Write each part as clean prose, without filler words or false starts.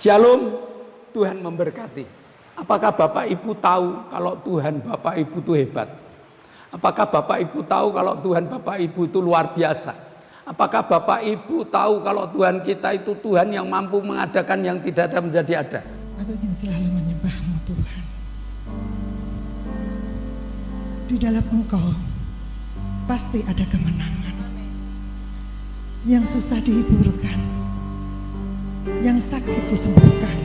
Shalom, Tuhan memberkati. Apakah Bapak Ibu tahu kalau Tuhan Bapak Ibu itu hebat? Apakah Bapak Ibu tahu kalau Tuhan Bapak Ibu itu luar biasa? Apakah Bapak Ibu tahu kalau Tuhan kita itu Tuhan yang mampu mengadakan yang tidak ada menjadi ada? Aku ingin selalu menyembah-Mu Tuhan. Di dalam Engkau pasti ada kemenangan. Yang susah dihiburkan, yang sakit disembuhkan,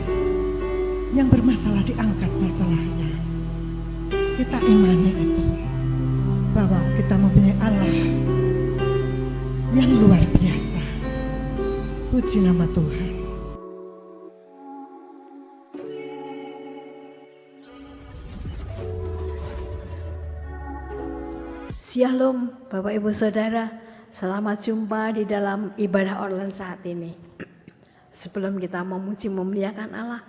yang bermasalah diangkat masalahnya. Kita imani itu, bahwa kita mempunyai Allah yang luar biasa. Puji nama Tuhan. Shalom Bapak Ibu Saudara, selamat jumpa di dalam ibadah online saat ini. Sebelum kita memuji memuliakan Allah,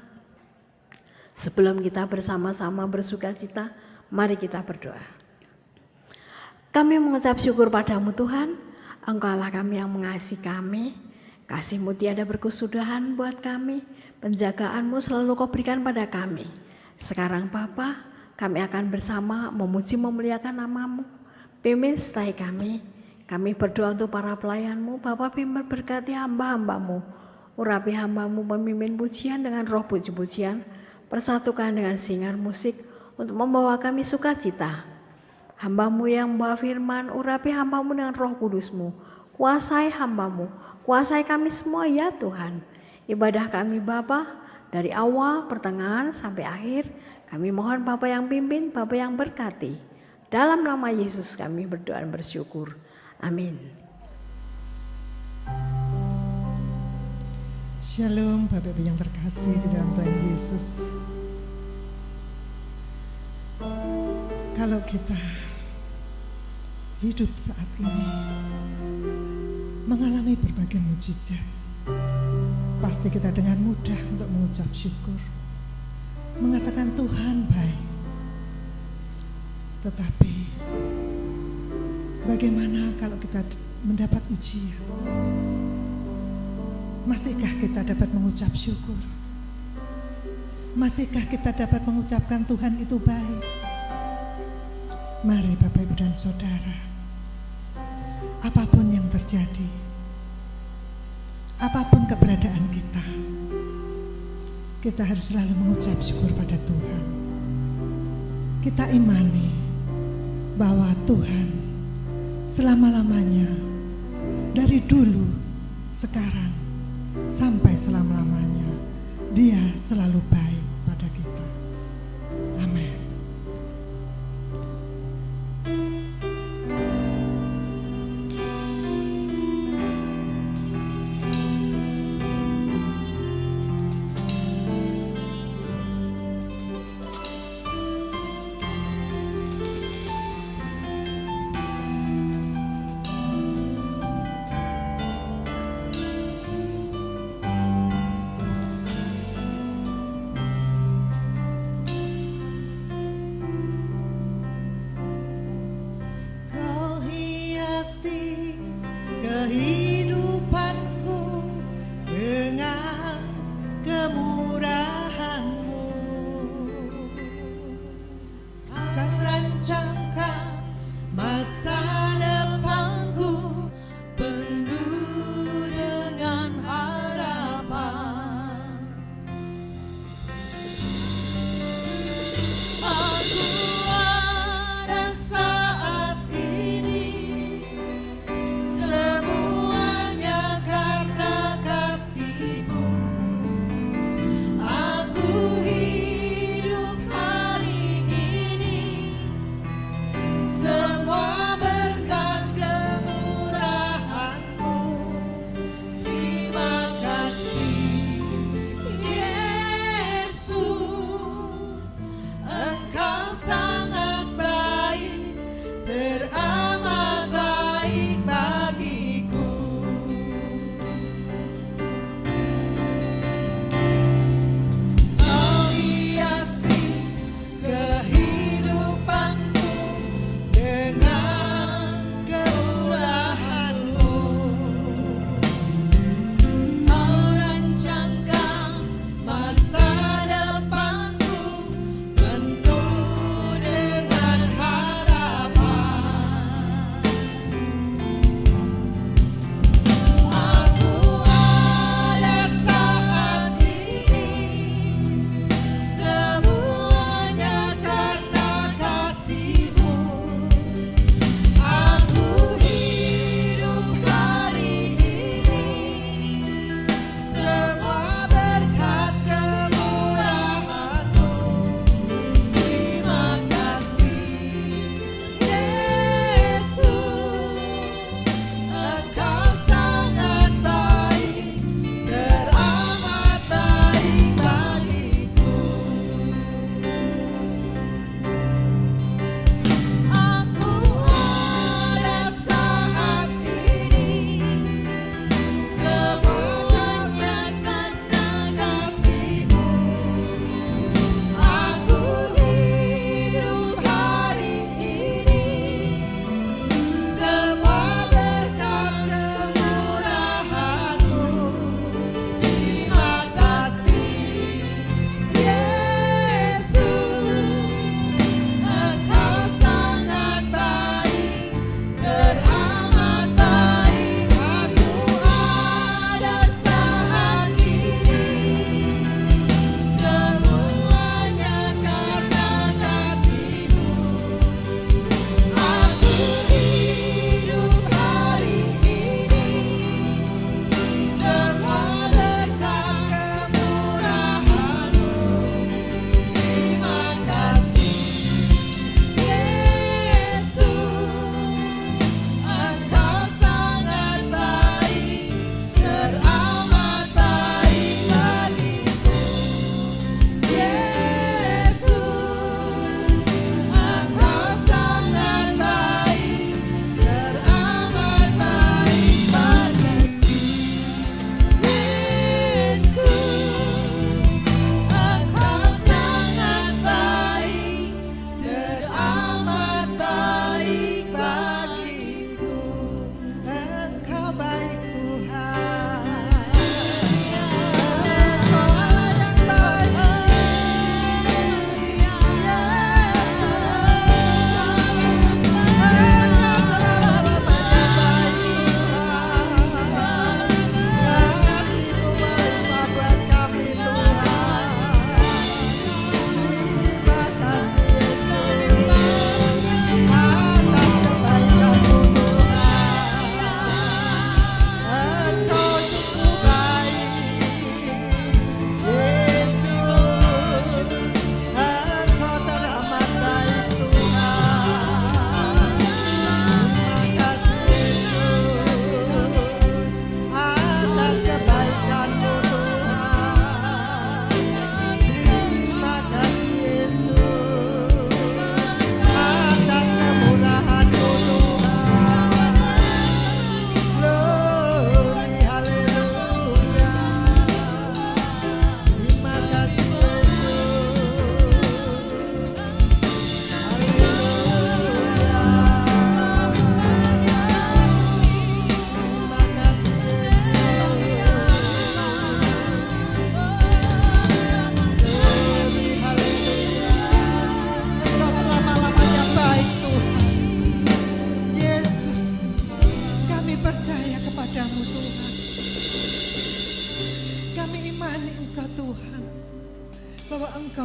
sebelum kita bersama-sama bersuka cita, mari kita berdoa. Kami mengucap syukur padamu Tuhan, Engkau Allah kami yang mengasihi kami, kasih-Mu tiada berkesudahan buat kami, penjagaan-Mu selalu Kau berikan pada kami. Sekarang Bapa, kami akan bersama memuji memuliakan nama-Mu. Pimpin setai kami berdoa untuk para pelayan-Mu, Bapak pimpin berkati hamba-hamba-Mu, urapi hamba-Mu memimpin pujian dengan roh puji-pujian, persatukan dengan singar musik untuk membawa kami sukacita. Hamba-Mu yang membawa firman, urapi hamba-Mu dengan roh kudus-Mu, kuasai hamba-Mu, kuasai kami semua ya Tuhan. Ibadah kami Bapa, dari awal, pertengahan sampai akhir, kami mohon Bapa yang pimpin, Bapa yang berkati. Dalam nama Yesus kami berdoa dan bersyukur. Amin. Shalom Bapak Ibu yang terkasih di dalam Tuhan Yesus. Kalau kita hidup saat ini mengalami berbagai mukjizat, pasti kita dengan mudah untuk mengucap syukur, mengatakan Tuhan baik. Tetapi bagaimana kalau kita mendapat ujian? Masihkah kita dapat mengucap syukur? Masihkah kita dapat mengucapkan Tuhan itu baik? Mari Bapak Ibu dan Saudara, apapun yang terjadi, apapun keberadaan kita harus selalu mengucap syukur pada Tuhan. Kita imani bahwa Tuhan selama-lamanya, dari dulu, sekarang, sampai selama-lamanya, Dia selalu baik pada kita. Amin.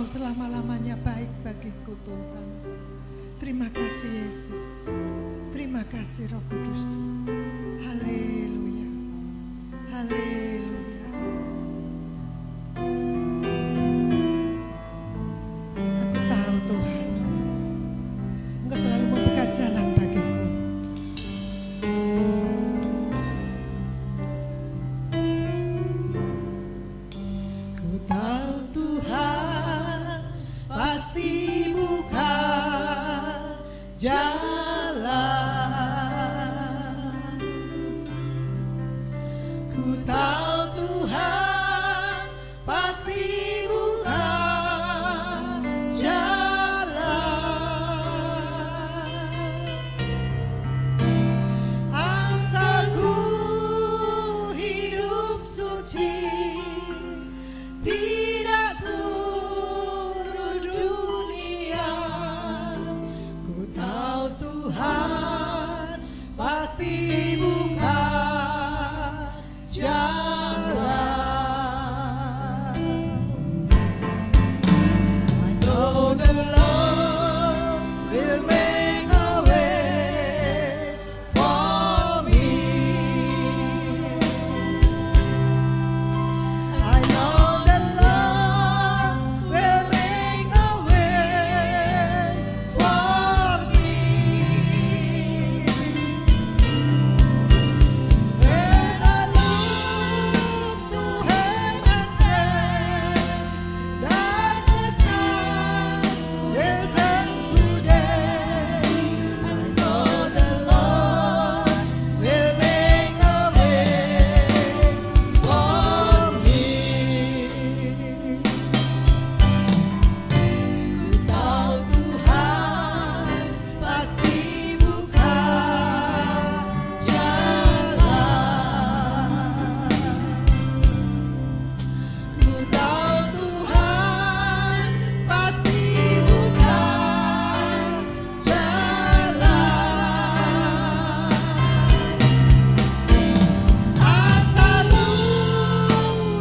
Engkau selama-lamanya baik bagiku Tuhan. Terima kasih Yesus. Terima kasih Roh Kudus. Haleluya. Haleluya. Aku tahu Tuhan, Engkau selalu membuka jalan bagiku. Ku tahu Tuhan pasti buka jalan. Ku tahu Tuhan pasti buka jalan. Asalku hidup suci, tidak seluruh dunia. Ku tahu Tuhan pasti buka jalan. I know the Lord will make a way for me. I know the Lord will make a way for me. When I look to heaven, darkness night will come today. I know the Lord will make a way for me. Ku tahu Tuhan pasti buka jalan. Ku tahu Tuhan pasti buka jalan. Asalku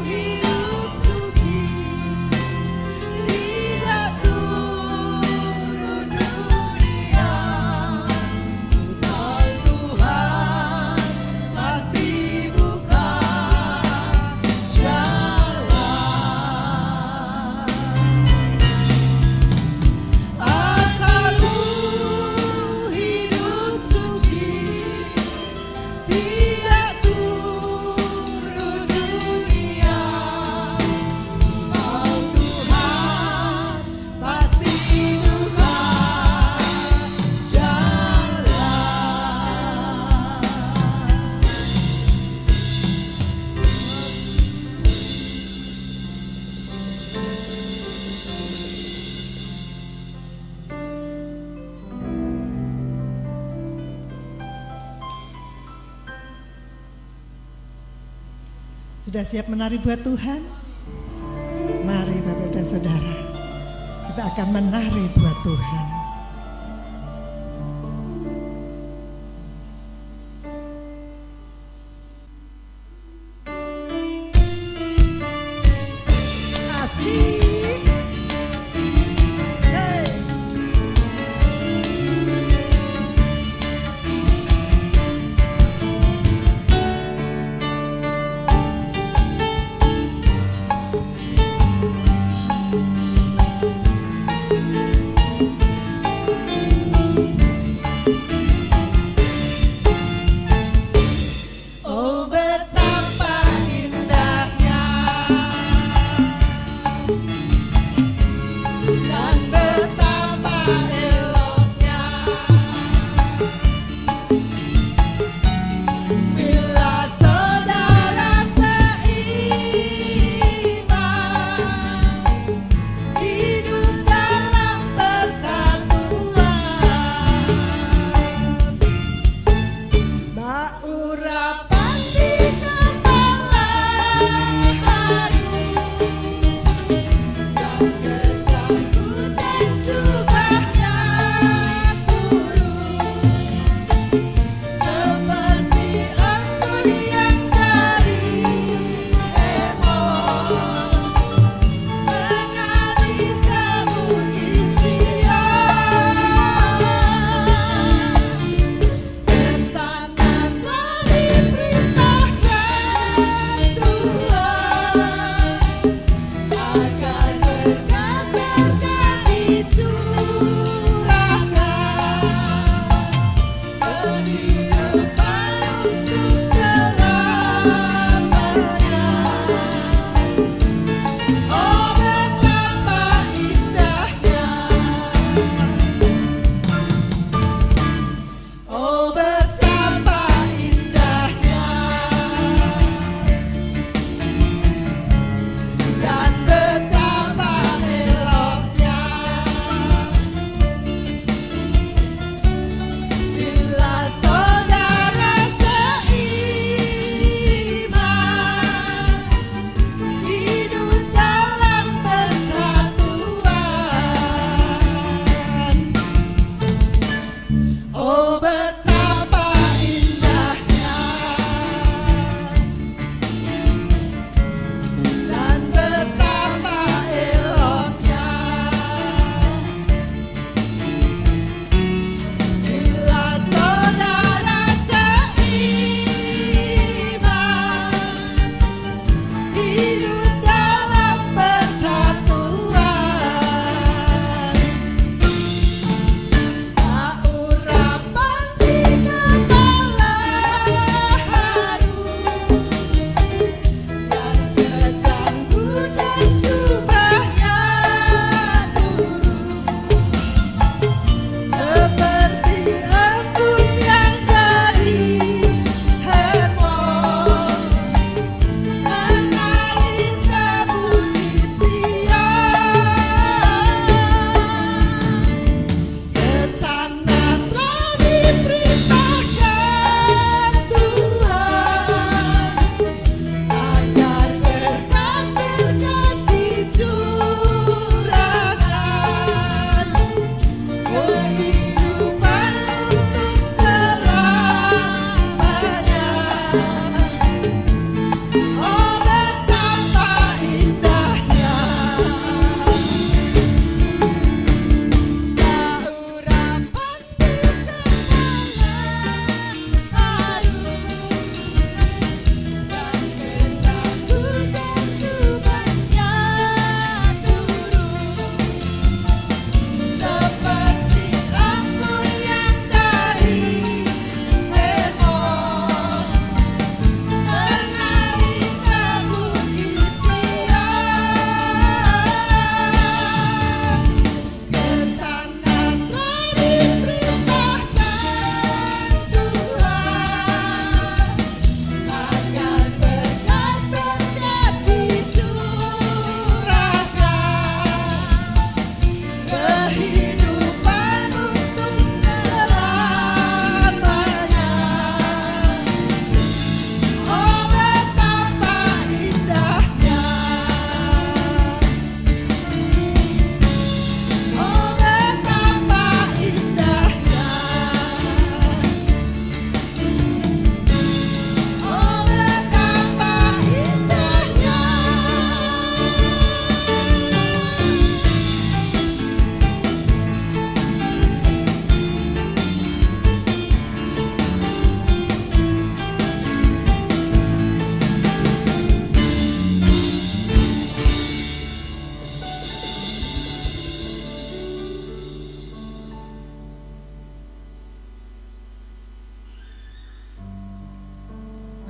hidup suci, tidak seluruh dunia. Ku tahu Tuhan pasti buka jalan. Asalku hidup suci, tidak seluruh dunia. Kau Tuhan pasti buka Sudah siap menari buat Tuhan? Mari Bapak dan Saudara, kita akan menari buat Tuhan. Asik. Hey.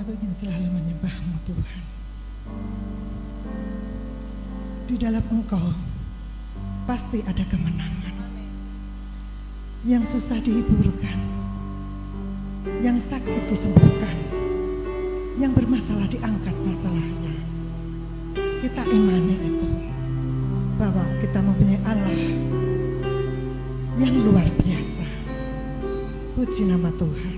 Aku ingin selalu menyembah-Mu Tuhan. Di dalam Engkau pasti ada kemenangan. Yang susah dihiburkan, yang sakit disembuhkan, yang bermasalah diangkat masalahnya. Kita imani itu, bahwa kita mempunyai Allah yang luar biasa. Puji nama Tuhan.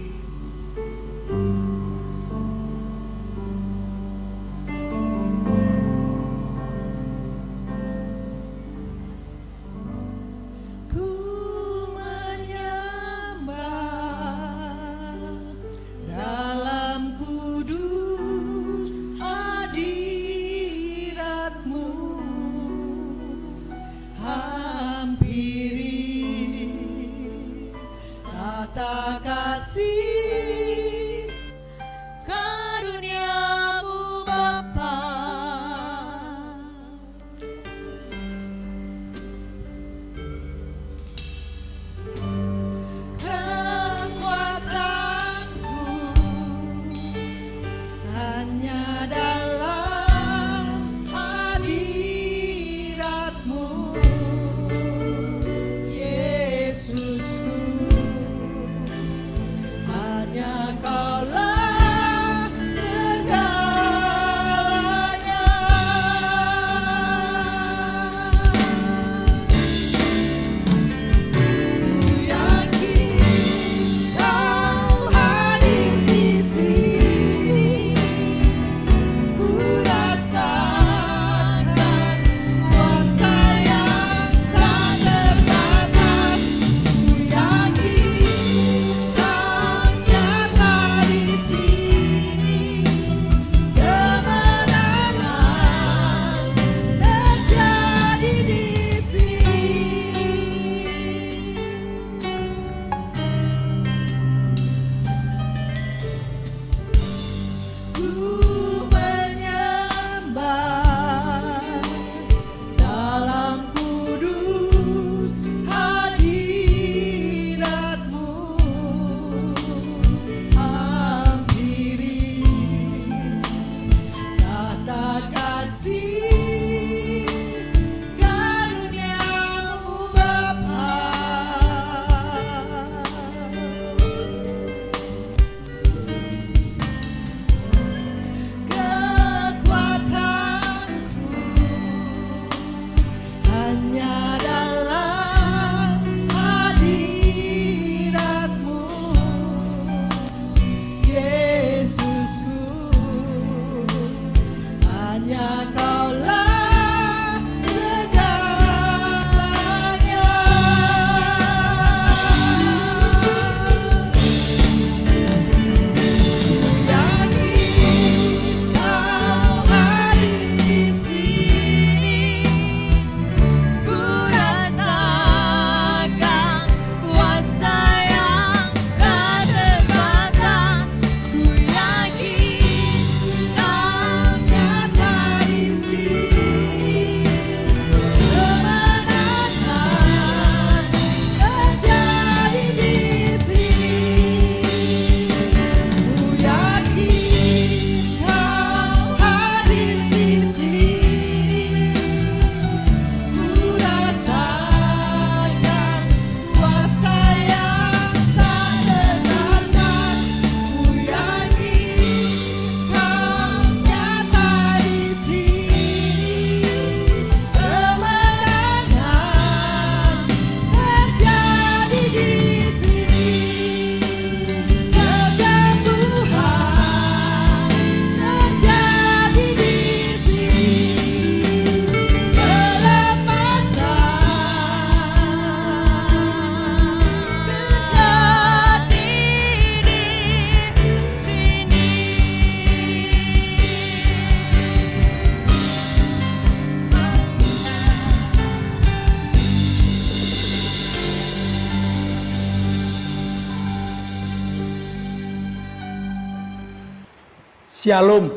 Shalom,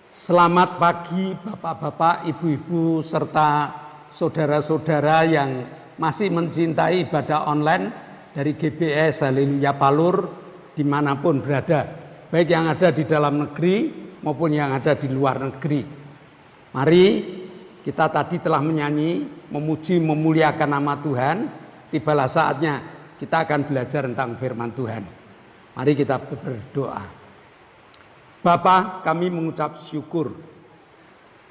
selamat pagi Bapak-bapak, Ibu-ibu, serta saudara-saudara yang masih mencintai ibadah online dari GBS Haleluya Palur dimanapun berada. baik yang ada di dalam negeri maupun yang ada di luar negeri. Mari kita tadi telah menyanyi, memuji, memuliakan nama Tuhan. Tibalah saatnya kita akan belajar tentang firman Tuhan. Mari kita berdoa. Bapa, kami mengucap syukur.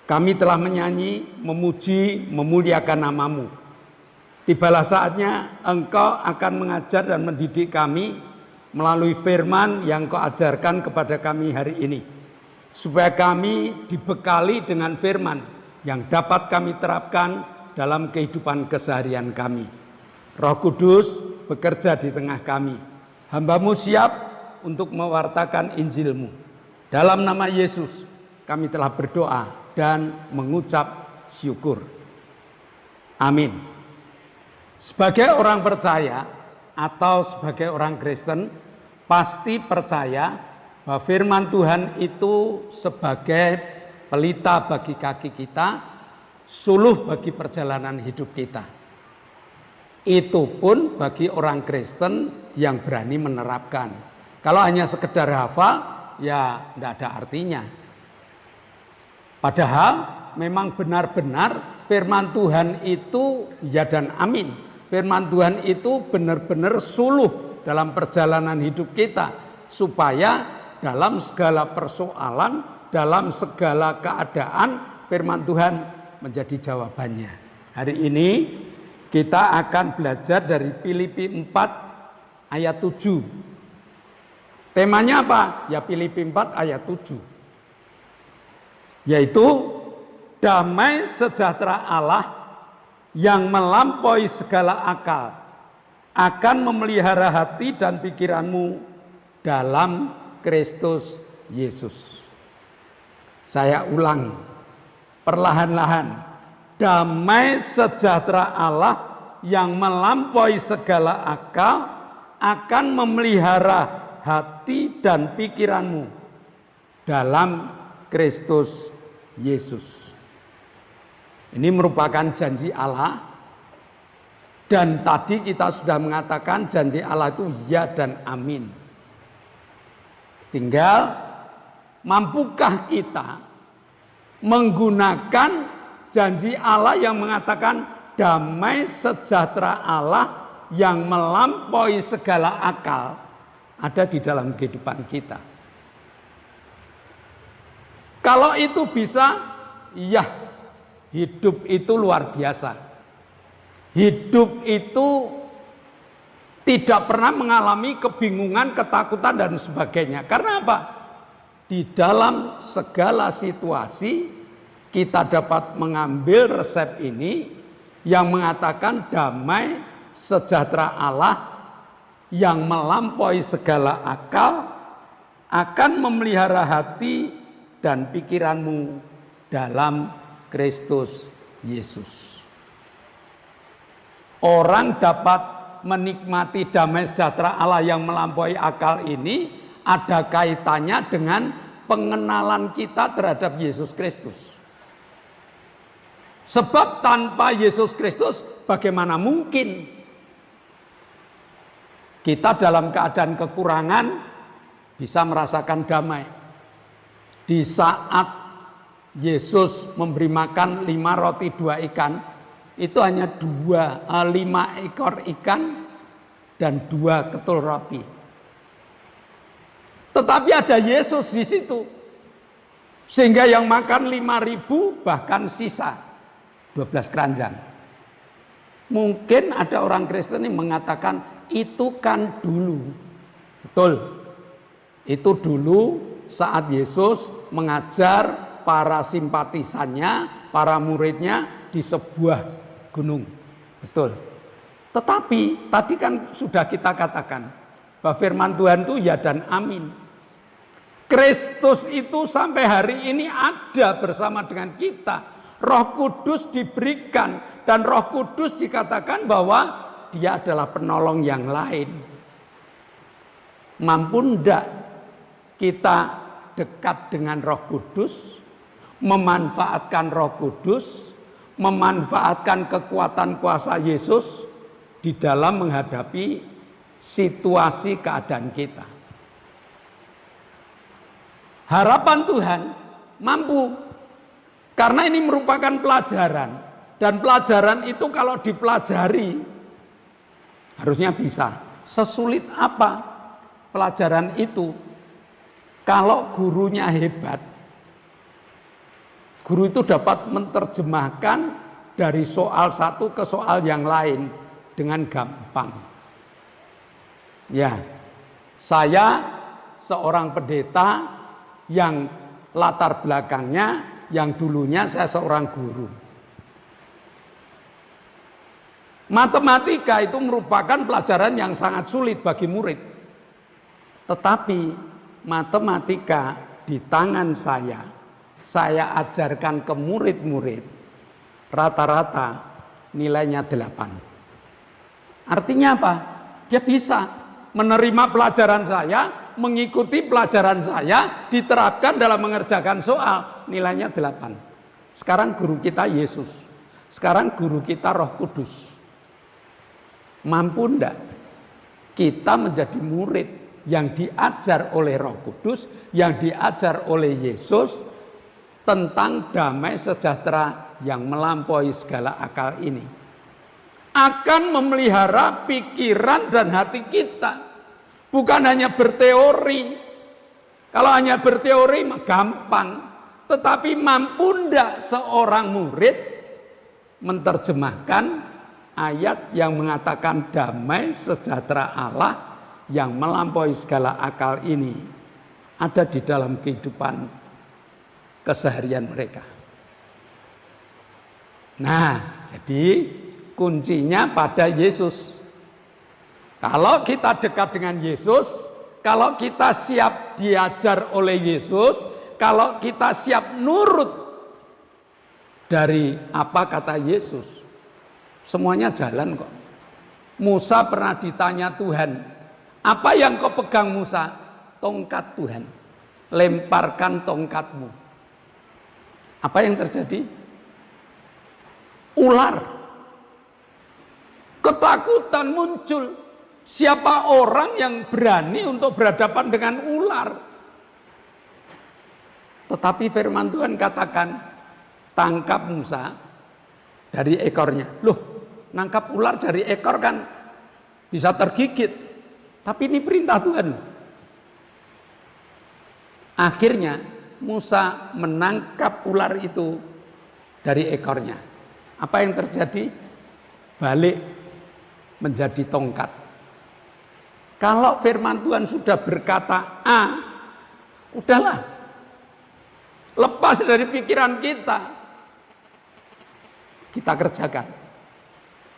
Kami telah menyanyi, memuji, memuliakan nama-Mu. Tibalah saatnya Engkau akan mengajar dan mendidik kami melalui firman yang Kau ajarkan kepada kami hari ini. Supaya kami dibekali dengan firman yang dapat kami terapkan dalam kehidupan keseharian kami. Roh Kudus bekerja di tengah kami. Hamba-Mu siap untuk mewartakan Injil-Mu. Dalam nama Yesus kami telah berdoa dan mengucap syukur. Amin. Sebagai orang percaya atau sebagai orang Kristen, pasti percaya bahwa firman Tuhan itu sebagai pelita bagi kaki kita, suluh bagi perjalanan hidup kita. Itu pun bagi orang Kristen yang berani menerapkan. Kalau hanya sekedar hafal, ya tidak ada artinya. Padahal memang benar-benar firman Tuhan itu ya dan amin. Firman Tuhan itu benar-benar suluh dalam perjalanan hidup kita. Supaya dalam segala persoalan, dalam segala keadaan, firman Tuhan menjadi jawabannya. Hari ini kita akan belajar dari Filipi 4 ayat 7. Temanya apa? Ya Filipi 4 ayat 7. Yaitu damai sejahtera Allah yang melampaui segala akal akan memelihara hati dan pikiranmu dalam Kristus Yesus. Saya ulang perlahan-lahan. Damai sejahtera Allah yang melampaui segala akal akan memelihara hati dan pikiranmu dalam Kristus Yesus. Ini merupakan janji Allah. Dan tadi kita sudah mengatakan janji Allah itu ya dan amin. Tinggal mampukah kita menggunakan janji Allah yang mengatakan damai sejahtera Allah yang melampaui segala akal ada di dalam kehidupan kita. Kalau itu bisa, ya hidup itu luar biasa. Hidup itu tidak pernah mengalami kebingungan, ketakutan dan sebagainya. Karena apa? Di dalam segala situasi kita dapat mengambil resep ini yang mengatakan damai sejahtera Allah yang melampaui segala akal akan memelihara hati dan pikiranmu dalam Kristus Yesus. Orang dapat menikmati damai sejahtera Allah yang melampaui akal ini ada kaitannya dengan pengenalan kita terhadap Yesus Kristus. Sebab tanpa Yesus Kristus bagaimana mungkin kita dalam keadaan kekurangan bisa merasakan damai. Di saat Yesus memberi makan 5 roti 2 ikan, itu hanya 5 ekor ikan dan 2 ketul roti. Tetapi ada Yesus di situ. Sehingga yang makan 5.000 bahkan sisa 12 keranjang. Mungkin ada orang Kristen yang mengatakan itu kan dulu. Betul. Itu dulu saat Yesus mengajar para simpatisannya, para muridnya di sebuah gunung. Betul. Tetapi tadi kan sudah kita katakan bahwa firman Tuhan itu ya dan amin. Kristus itu sampai hari ini ada bersama dengan kita. Roh Kudus diberikan dan Roh Kudus dikatakan bahwa Dia adalah penolong yang lain. Mampu ndak kita dekat dengan Roh Kudus, memanfaatkan Roh Kudus, memanfaatkan kekuatan kuasa Yesus di dalam menghadapi situasi keadaan kita. Harapan Tuhan mampu, karena ini merupakan pelajaran, dan pelajaran itu kalau dipelajari harusnya bisa. Sesulit apa pelajaran itu? Kalau gurunya hebat, guru itu dapat menerjemahkan dari soal satu ke soal yang lain dengan gampang. Ya, saya seorang pendeta yang latar belakangnya, yang dulunya saya seorang guru. Matematika itu merupakan pelajaran yang sangat sulit bagi murid. Tetapi matematika di tangan saya ajarkan ke murid-murid, rata-rata nilainya 8. Artinya apa? Dia bisa menerima pelajaran saya, mengikuti pelajaran saya, diterapkan dalam mengerjakan soal, nilainya 8. Sekarang guru kita Yesus, sekarang guru kita Roh Kudus. Mampu enggak kita menjadi murid yang diajar oleh Roh Kudus, yang diajar oleh Yesus tentang damai sejahtera yang melampaui segala akal ini? Akan memelihara pikiran dan hati kita, bukan hanya berteori. Kalau hanya berteori mah gampang, tetapi mampu enggak seorang murid menerjemahkan ayat yang mengatakan damai sejahtera Allah yang melampaui segala akal ini ada di dalam kehidupan keseharian mereka. Nah, jadi kuncinya pada Yesus. Kalau kita dekat dengan Yesus, kalau kita siap diajar oleh Yesus, kalau kita siap nurut dari apa kata Yesus, semuanya jalan kok. Musa pernah ditanya Tuhan, apa yang kau pegang Musa? Tongkat Tuhan. Lemparkan tongkatmu. Apa yang terjadi? Ular. Ketakutan muncul. Siapa orang yang berani untuk berhadapan dengan ular? Tetapi firman Tuhan katakan, tangkap Musa dari ekornya. Loh, nangkap ular dari ekor kan bisa tergigit. Tapi ini perintah Tuhan. Akhirnya Musa menangkap ular itu dari ekornya. Apa yang terjadi? Balik menjadi tongkat. Kalau firman Tuhan sudah berkata A, udahlah, lepas dari pikiran kita kerjakan.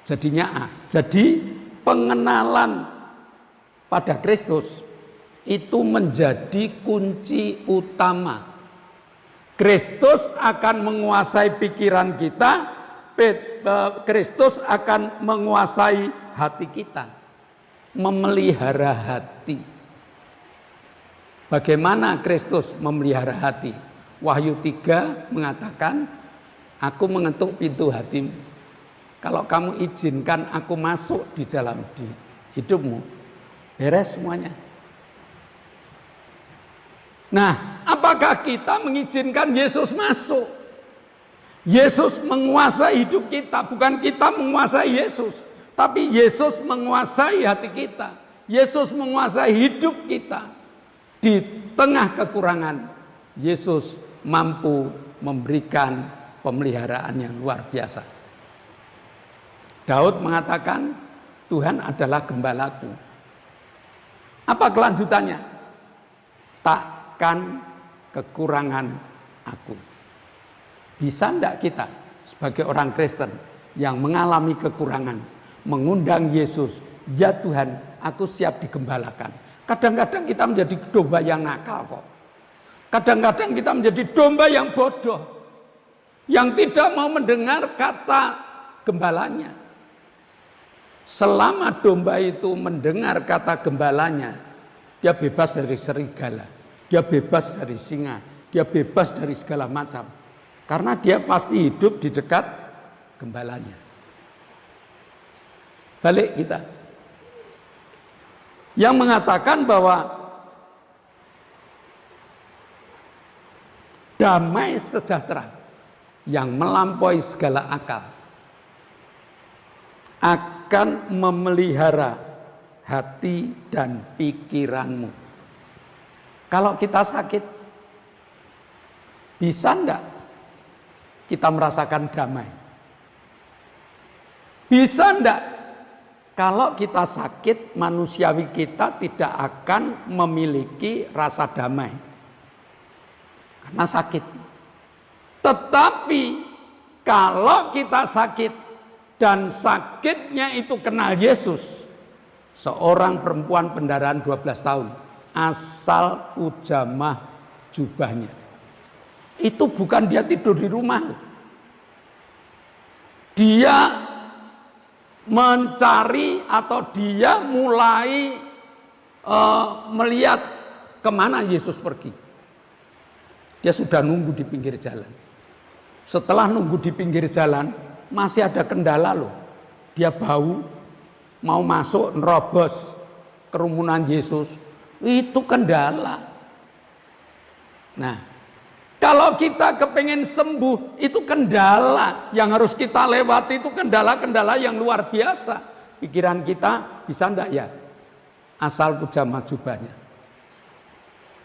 Jadinya A. Jadi pengenalan pada Kristus itu menjadi kunci utama. Kristus akan menguasai pikiran kita, Kristus akan menguasai hati kita, memelihara hati. Bagaimana Kristus memelihara hati? Wahyu 3 mengatakan, aku mengetuk pintu hatimu. Kalau kamu izinkan aku masuk di dalam hidupmu, beres semuanya. Nah, apakah kita mengizinkan Yesus masuk? Yesus menguasai hidup kita, bukan kita menguasai Yesus, tapi Yesus menguasai hati kita. Yesus menguasai hidup kita. Di tengah kekurangan, Yesus mampu memberikan pemeliharaan yang luar biasa. Daud mengatakan, Tuhan adalah gembalaku. Apa kelanjutannya? Takkan kekurangan aku. Bisa enggak kita sebagai orang Kristen yang mengalami kekurangan, mengundang Yesus, ya Tuhan, aku siap digembalakan. Kadang-kadang kita menjadi domba yang nakal kok. Kadang-kadang kita menjadi domba yang bodoh, yang tidak mau mendengar kata gembalanya. Selama domba itu mendengar kata gembalanya, dia bebas dari serigala, dia bebas dari singa, dia bebas dari segala macam. Karena dia pasti hidup di dekat gembalanya. Balik kita. Yang mengatakan bahwa damai sejahtera yang melampaui segala akal akan memelihara hati dan pikiranmu. Kalau kita sakit, bisa enggak kita merasakan damai? Bisa enggak? Kalau kita sakit, manusiawi kita tidak akan memiliki rasa damai. Karena sakit. Tetapi kalau kita sakit dan sakitnya itu kenal Yesus, seorang perempuan pendarahan 12 tahun, asal kujamah jubahnya. Itu bukan dia tidur di rumah. Dia mencari atau dia mulai melihat kemana Yesus pergi. Dia sudah nunggu di pinggir jalan. Setelah nunggu di pinggir jalan, masih ada kendala loh. Dia bau, mau masuk nerobos kerumunan Yesus. Itu kendala. Nah, kalau kita kepengen sembuh, itu kendala yang harus kita lewati, itu kendala-kendala yang luar biasa. Pikiran kita bisa enggak ya? Asal kujamah jubahnya.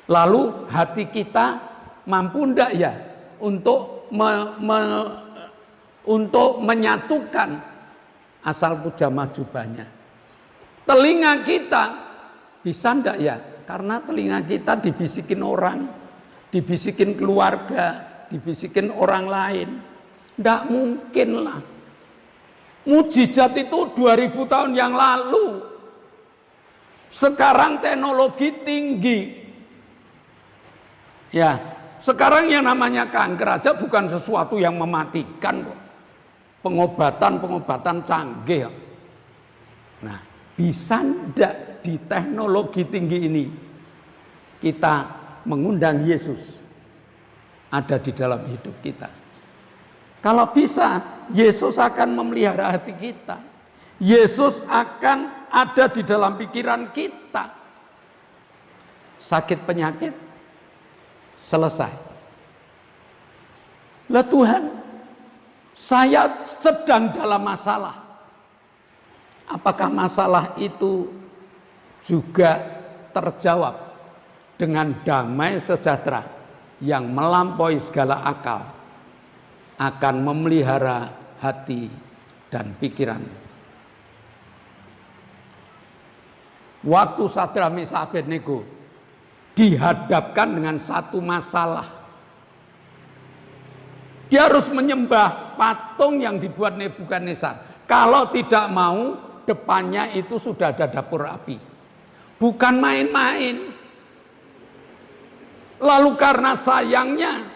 Lalu hati kita mampu enggak ya untuk untuk menyatukan asal kujamah jubahnya. Telinga kita bisa enggak ya? Karena telinga kita dibisikin orang, dibisikin keluarga, dibisikin orang lain. Tidak mungkin lah. Mujizat itu 2000 tahun yang lalu. Sekarang teknologi tinggi. Ya, sekarang yang namanya kanker aja bukan sesuatu yang mematikan kok. Pengobatan canggih. Nah, bisa ndak di teknologi tinggi ini kita mengundang Yesus ada di dalam hidup kita? Kalau bisa, Yesus akan memelihara hati kita. Yesus akan ada di dalam pikiran kita. Sakit penyakit selesai. Lah Tuhan, saya sedang dalam masalah. Apakah masalah itu juga terjawab dengan damai sejahtera yang melampaui segala akal, akan memelihara hati dan pikiran? Waktu Sadrak Mesakh Abednego dihadapkan dengan satu masalah, dia harus menyembah patung yang dibuat Nebukadnezar. Kalau tidak mau, depannya itu sudah ada dapur api. Bukan main-main. Lalu karena sayangnya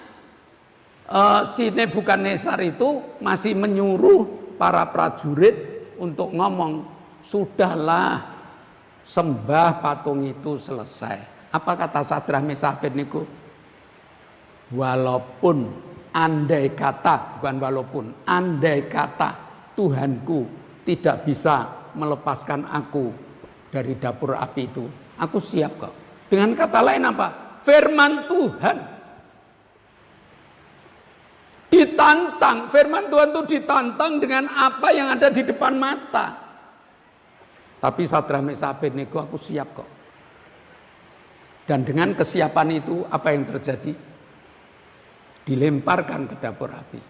si Nebukadnezar itu masih menyuruh para prajurit untuk ngomong, sudahlah, sembah patung itu selesai. Apa kata Sadrak Mesakh Abednego? Walaupun, andai kata, bukan walaupun, andai kata Tuhanku tidak bisa melepaskan aku dari dapur api itu, aku siap kok. Dengan kata lain apa? Firman Tuhan ditantang, firman Tuhan itu ditantang dengan apa yang ada di depan mata. Tapi Sadrak Mesakh Abednego, aku siap kok. Dan dengan kesiapan itu apa yang terjadi? Dilemparkan ke dapur api.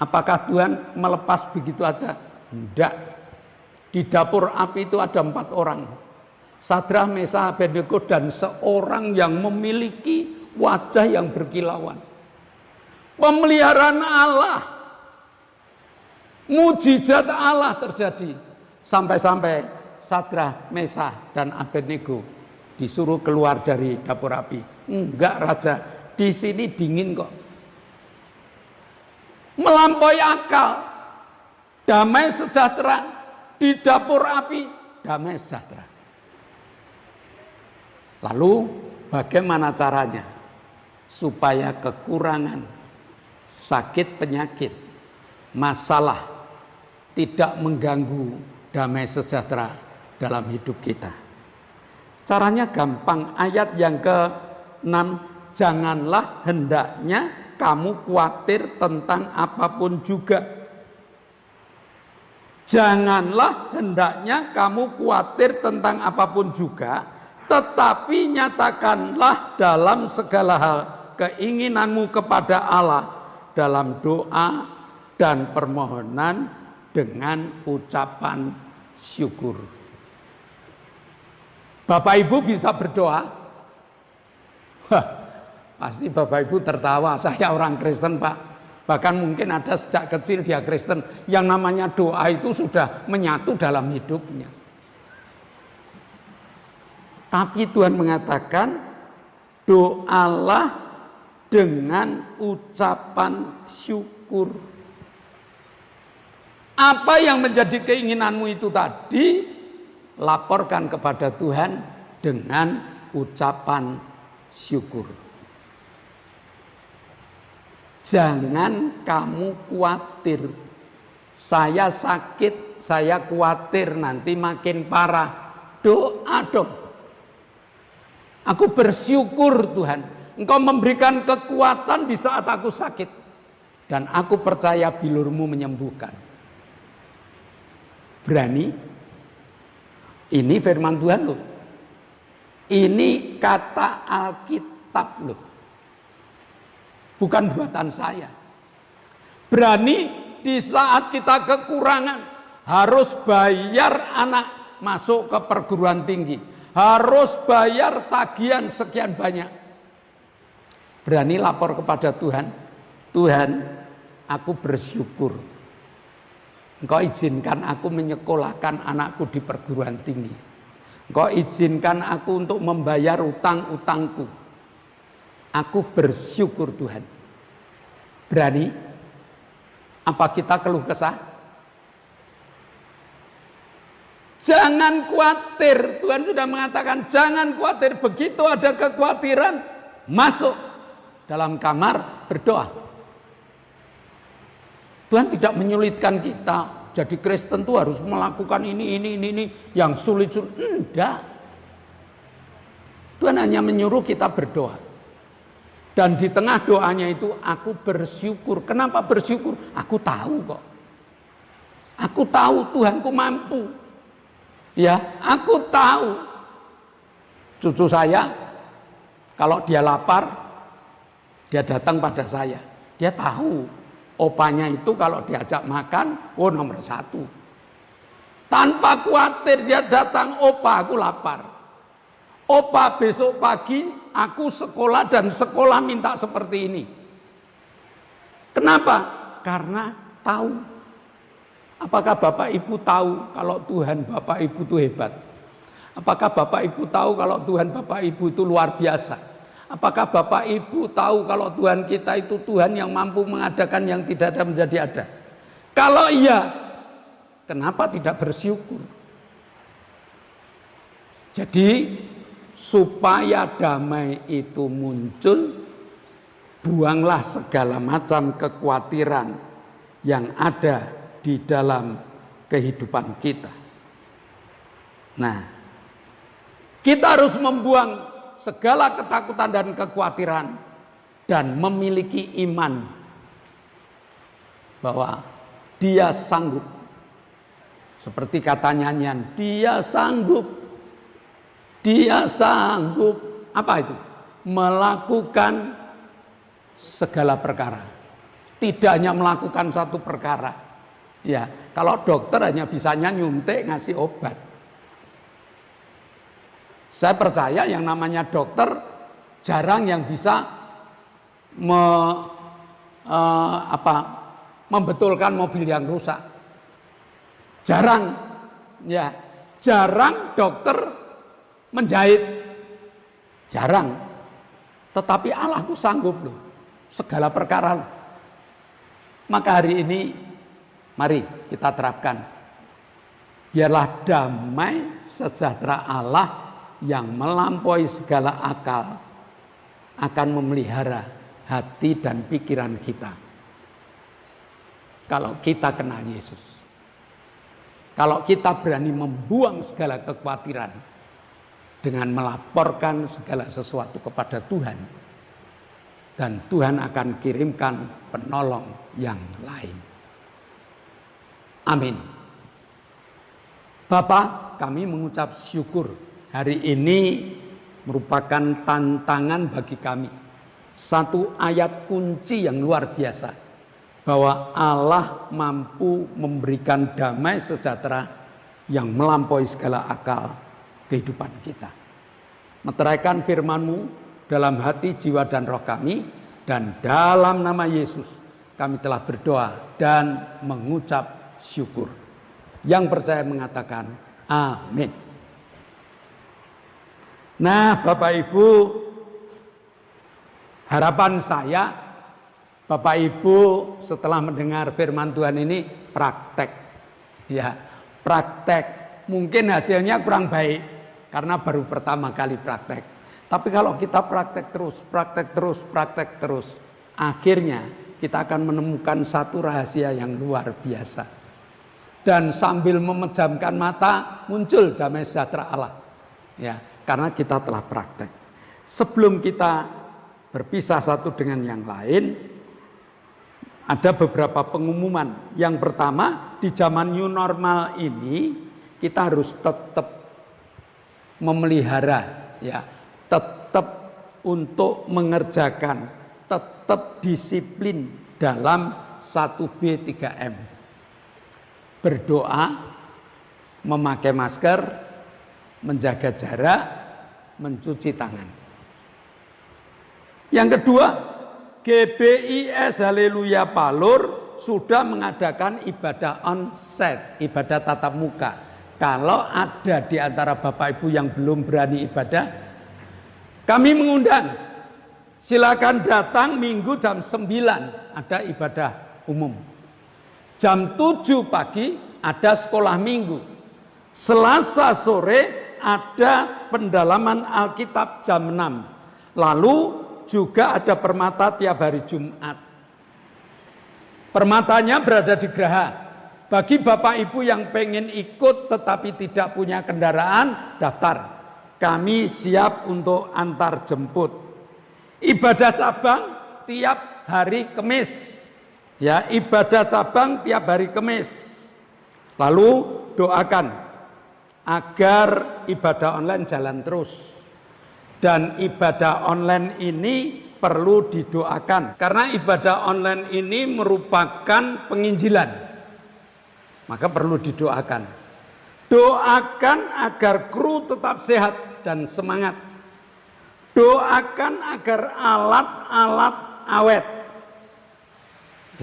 Apakah Tuhan melepas begitu aja? Tidak. Di dapur api itu ada 4 orang. Sadrak, Mesakh, Abednego dan seorang yang memiliki wajah yang berkilauan. Pemeliharaan Allah, mujizat Allah terjadi. Sampai-sampai Sadrak, Mesakh dan Abednego disuruh keluar dari dapur api. Enggak Raja, di sini dingin kok. Melampaui akal. Damai sejahtera di dapur api, damai sejahtera. Lalu bagaimana caranya supaya kekurangan, sakit penyakit, masalah tidak mengganggu damai sejahtera dalam hidup kita? Caranya gampang. Ayat yang ke-6, janganlah hendaknya kamu khawatir tentang apapun juga. Janganlah hendaknya kamu khawatir tentang apapun juga, tetapi nyatakanlah dalam segala hal keinginanmu kepada Allah dalam doa dan permohonan dengan ucapan syukur. Bapak Ibu bisa berdoa? Hah, pasti Bapak Ibu tertawa, saya orang Kristen Pak. Bahkan mungkin ada sejak kecil dia Kristen. Yang namanya doa itu sudah menyatu dalam hidupnya. Tapi Tuhan mengatakan, doalah dengan ucapan syukur. Apa yang menjadi keinginanmu itu tadi, laporkan kepada Tuhan dengan ucapan syukur. Jangan kamu khawatir, saya sakit, saya khawatir nanti makin parah. Doa dong. Aku bersyukur Tuhan, Engkau memberikan kekuatan di saat aku sakit. Dan aku percaya bilur-Mu menyembuhkan. Berani? Ini firman Tuhan loh. Ini kata Alkitab loh. Bukan buatan saya. Berani di saat kita kekurangan, harus bayar anak masuk ke perguruan tinggi, harus bayar tagihan sekian banyak. Berani lapor kepada Tuhan, Tuhan, aku bersyukur Engkau izinkan aku menyekolahkan anakku di perguruan tinggi. Engkau izinkan aku untuk membayar utang-utangku. Aku bersyukur Tuhan. Berani? Apa kita keluh kesah? Jangan khawatir. Tuhan sudah mengatakan jangan khawatir. Begitu ada kekhawatiran, masuk dalam kamar berdoa. Tuhan tidak menyulitkan kita. Jadi Kristen itu harus melakukan ini yang sulit-sulit. Enggak. Tuhan hanya menyuruh kita berdoa. Dan di tengah doanya itu aku bersyukur. Kenapa bersyukur? Aku tahu kok. Aku tahu Tuhanku mampu. Ya, aku tahu. Cucu saya kalau dia lapar, dia datang pada saya. Dia tahu opanya itu kalau diajak makan, nomor 1. Tanpa khawatir dia datang, opa aku lapar. Opa besok pagi aku sekolah dan sekolah minta seperti ini. Kenapa? Karena tahu. Apakah Bapak Ibu tahu kalau Tuhan Bapak Ibu itu hebat? Apakah Bapak Ibu tahu kalau Tuhan Bapak Ibu itu luar biasa? Apakah Bapak Ibu tahu kalau Tuhan kita itu Tuhan yang mampu mengadakan yang tidak ada menjadi ada? Kalau iya, kenapa tidak bersyukur? Jadi supaya damai itu muncul, buanglah segala macam kekhawatiran yang ada di dalam kehidupan kita. Nah, kita harus membuang segala ketakutan dan kekhawatiran dan memiliki iman bahwa Dia sanggup. Seperti kata nyanyian, Dia sanggup. Dia sanggup, apa itu? Melakukan segala perkara. Tidak hanya melakukan satu perkara. Ya, kalau dokter hanya bisanya nyuntik ngasih obat. Saya percaya yang namanya dokter jarang yang bisa membetulkan mobil yang rusak. Jarang, ya, jarang dokter menjahit, jarang. Tetapi Allahku sanggup loh, segala perkara. Maka hari ini mari kita terapkan. Biarlah damai sejahtera Allah yang melampaui segala akal akan memelihara hati dan pikiran kita. Kalau kita kenal Yesus, kalau kita berani membuang segala kekhawatiran dengan melaporkan segala sesuatu kepada Tuhan, dan Tuhan akan kirimkan penolong yang lain. Amin. Bapa, kami mengucap syukur. Hari ini merupakan tantangan bagi kami. Satu ayat kunci yang luar biasa, bahwa Allah mampu memberikan damai sejahtera yang melampaui segala akal kehidupan kita. Meteraikan firman-Mu dalam hati, jiwa, dan roh kami, dan dalam nama Yesus kami telah berdoa dan mengucap syukur. Yang percaya mengatakan amin. Nah, Bapak Ibu, harapan saya, Bapak Ibu setelah mendengar firman Tuhan ini praktek. Ya, praktek. Mungkin hasilnya kurang baik karena baru pertama kali praktek. Tapi kalau kita praktek terus, akhirnya kita akan menemukan satu rahasia yang luar biasa. Dan sambil memejamkan mata, muncul damai sejahtera Allah. Ya, karena kita telah praktek. Sebelum kita berpisah satu dengan yang lain, ada beberapa pengumuman. Yang pertama, di zaman new normal ini kita harus tetap memelihara, ya, tetap untuk mengerjakan, tetap disiplin dalam 1B3M. Berdoa, memakai masker, menjaga jarak, mencuci tangan. Yang kedua, GBIS Haleluya Palur sudah mengadakan ibadah onsite, ibadah tatap muka. Kalau ada di antara Bapak Ibu yang belum berani ibadah, kami mengundang. Silakan datang Minggu jam 9 ada ibadah umum. Jam 7 pagi ada sekolah minggu. Selasa sore ada pendalaman Alkitab jam 6. Lalu juga ada permata tiap hari Jumat. Permatanya berada di Geraha. Bagi Bapak Ibu yang pengen ikut tetapi tidak punya kendaraan, daftar. Kami siap untuk antar jemput. Ibadah cabang tiap hari Kamis. Ya, ibadah cabang tiap hari Kamis. Lalu doakan agar ibadah online jalan terus. Dan ibadah online ini perlu didoakan. Karena ibadah online ini merupakan penginjilan. Maka perlu didoakan. Doakan agar kru tetap sehat dan semangat. Doakan agar alat-alat awet.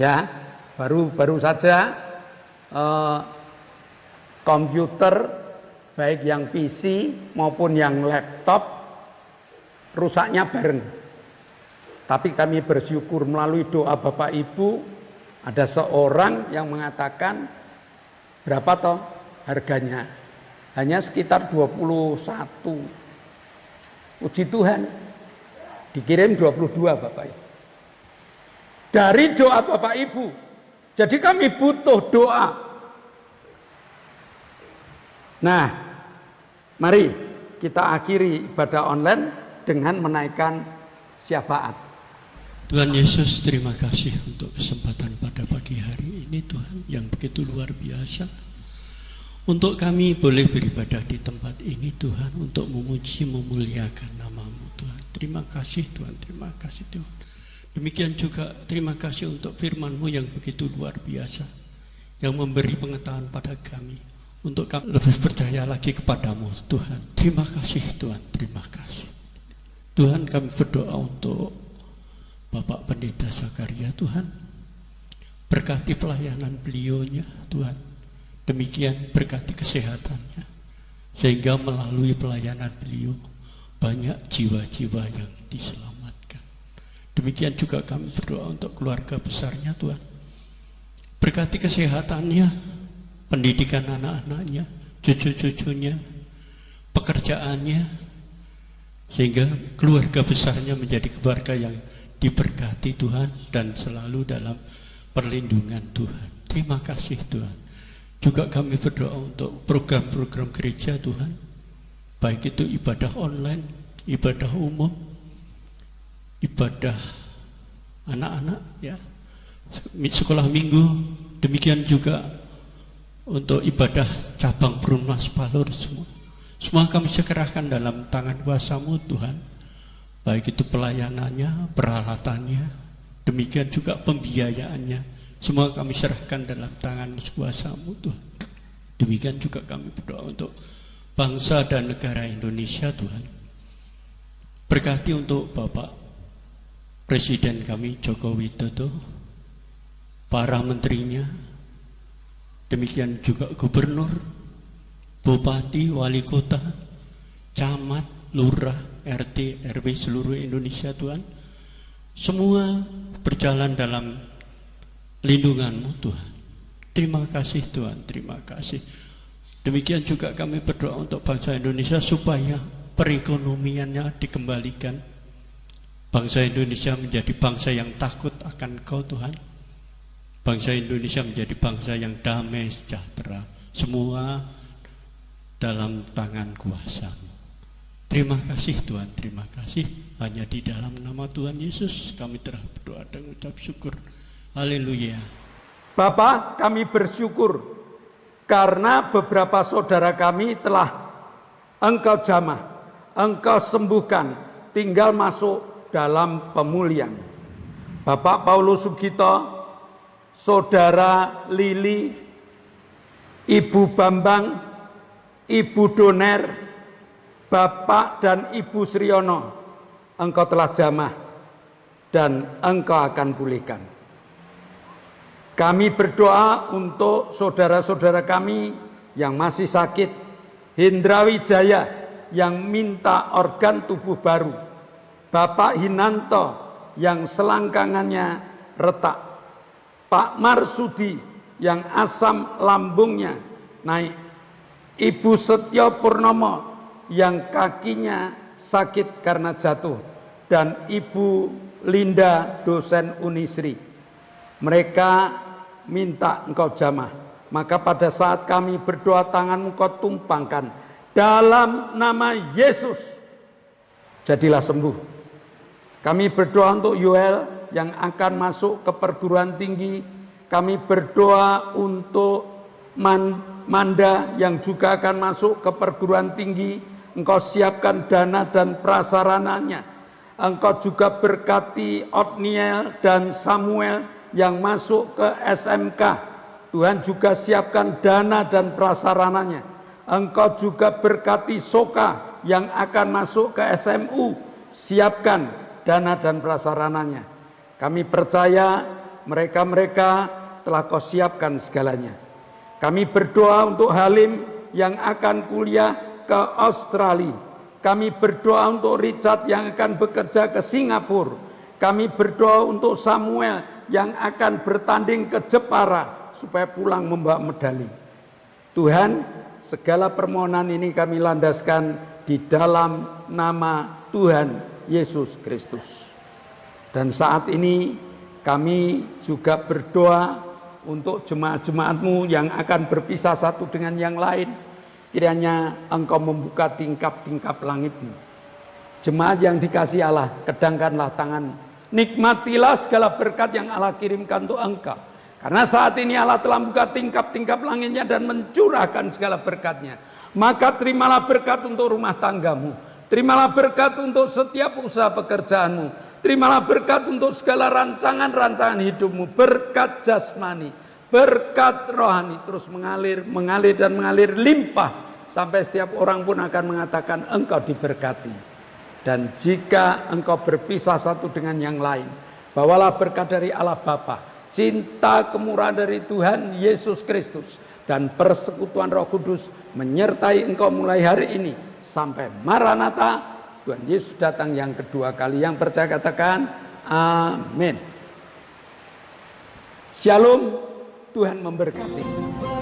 Ya, baru saja komputer baik yang PC maupun yang laptop rusaknya bareng. Tapi kami bersyukur melalui doa Bapak Ibu ada seorang yang mengatakan berapa toh harganya? Hanya sekitar 21. Puji Tuhan. Dikirim 22 Bapak Ibu. Dari doa Bapak Ibu. Jadi kami butuh doa. Nah, mari kita akhiri ibadah online dengan menaikkan syafaat. Tuhan Yesus, terima kasih untuk kesempatan pada pagi hari ini Tuhan yang begitu luar biasa. Untuk kami boleh beribadah di tempat ini Tuhan, untuk memuji memuliakan nama-Mu Tuhan. Terima kasih Tuhan, terima kasih Tuhan. Demikian juga terima kasih untuk firman-Mu yang begitu luar biasa, yang memberi pengetahuan pada kami, untuk kami lebih percaya lagi kepadamu Tuhan. Terima kasih Tuhan, terima kasih. Tuhan, kami berdoa untuk Bapak Pendeta Zakaria Tuhan. Berkati pelayanan beliaunya Tuhan. Demikian berkati kesehatannya. Sehingga melalui pelayanan beliau banyak jiwa-jiwa yang diselamatkan. Demikian juga kami berdoa untuk keluarga besarnya Tuhan. Berkati kesehatannya, pendidikan anak-anaknya, cucu-cucunya, pekerjaannya, sehingga keluarga besarnya menjadi keluarga yang diberkati Tuhan dan selalu dalam perlindungan Tuhan. Terima kasih Tuhan. Juga kami berdoa untuk program-program gereja Tuhan, baik itu ibadah online, ibadah umum, ibadah anak-anak ya, sekolah minggu, demikian juga untuk ibadah cabang Perumnas Palur semua kami serahkan dalam tangan kuasa-Mu Tuhan, baik itu pelayanannya, peralatannya, demikian juga pembiayaannya, semua kami serahkan dalam tangan kuasa-Mu Tuhan. Demikian juga kami berdoa untuk bangsa dan negara Indonesia Tuhan. Berkati untuk Bapak Presiden kami Joko Widodo, para menterinya, demikian juga gubernur, bupati, wali kota, camat, lurah, RT, RW seluruh Indonesia Tuhan. Semua berjalan dalam lindungan-Mu Tuhan. Terima kasih Tuhan, terima kasih. Demikian juga kami berdoa untuk bangsa Indonesia supaya perekonomiannya dikembalikan. Bangsa Indonesia menjadi bangsa yang takut akan Kau Tuhan. Bangsa Indonesia menjadi bangsa yang damai, sejahtera. Semua dalam tangan kuasa-Mu. Terima kasih Tuhan, terima kasih. Hanya di dalam nama Tuhan Yesus kami telah berdoa dan ucap syukur. Haleluya. Bapa, kami bersyukur karena beberapa saudara kami telah Engkau jamah, Engkau sembuhkan, tinggal masuk dalam pemulihan. Bapak Paulus Sugito, Saudara Lili, Ibu Bambang, Ibu Doner, Bapak dan Ibu Sriono, Engkau telah jamah dan Engkau akan pulihkan. Kami berdoa untuk saudara-saudara kami yang masih sakit, Hendra Wijaya yang minta organ tubuh baru, Bapak Hinanto yang selangkangannya retak, Pak Marsudi yang asam lambungnya naik, Ibu Setyo Purnomo yang kakinya sakit karena jatuh, dan Ibu Linda dosen Unisri. Mereka minta Engkau jamah. Maka pada saat kami berdoa, tangan-Mu Kau tumpangkan dalam nama Yesus, jadilah sembuh. Kami berdoa untuk Yoel yang akan masuk ke perguruan tinggi. Kami berdoa untuk Manda yang juga akan masuk ke perguruan tinggi. Engkau siapkan dana dan prasarananya. Engkau juga berkati Otniel dan Samuel yang masuk ke SMK. Tuhan juga siapkan dana dan prasarananya. Engkau juga berkati Soka yang akan masuk ke SMU. Siapkan dana dan prasarananya. Kami percaya mereka-mereka telah Kau siapkan segalanya. Kami berdoa untuk Halim yang akan kuliah ke Australia. Kami berdoa untuk Richard yang akan bekerja ke Singapura. Kami berdoa untuk Samuel yang akan bertanding ke Jepara supaya pulang membawa medali. Tuhan, segala permohonan ini kami landaskan di dalam nama Tuhan Yesus Kristus. Dan saat ini kami juga berdoa untuk jemaat-jemaat-Mu yang akan berpisah satu dengan yang lain. Kiranya Engkau membuka tingkap-tingkap langit-Mu. Jemaat yang dikasihi Allah, kedangkanlah tangan. Nikmatilah segala berkat yang Allah kirimkan untuk engkau. Karena saat ini Allah telah membuka tingkap-tingkap langitnya dan mencurahkan segala berkatnya. Maka terimalah berkat untuk rumah tanggamu. Terimalah berkat untuk setiap usaha pekerjaanmu. Terimalah berkat untuk segala rancangan-rancangan hidupmu. Berkat jasmani, berkat rohani terus mengalir, mengalir dan mengalir limpah. Sampai setiap orang pun akan mengatakan engkau diberkati. Dan jika engkau berpisah satu dengan yang lain, bawalah berkat dari Allah Bapa, cinta kemurahan dari Tuhan Yesus Kristus, dan persekutuan Roh Kudus menyertai engkau mulai hari ini sampai Maranatha, Tuhan Yesus datang yang kedua kali. Yang percaya katakan amin. Shalom, Tuhan memberkati.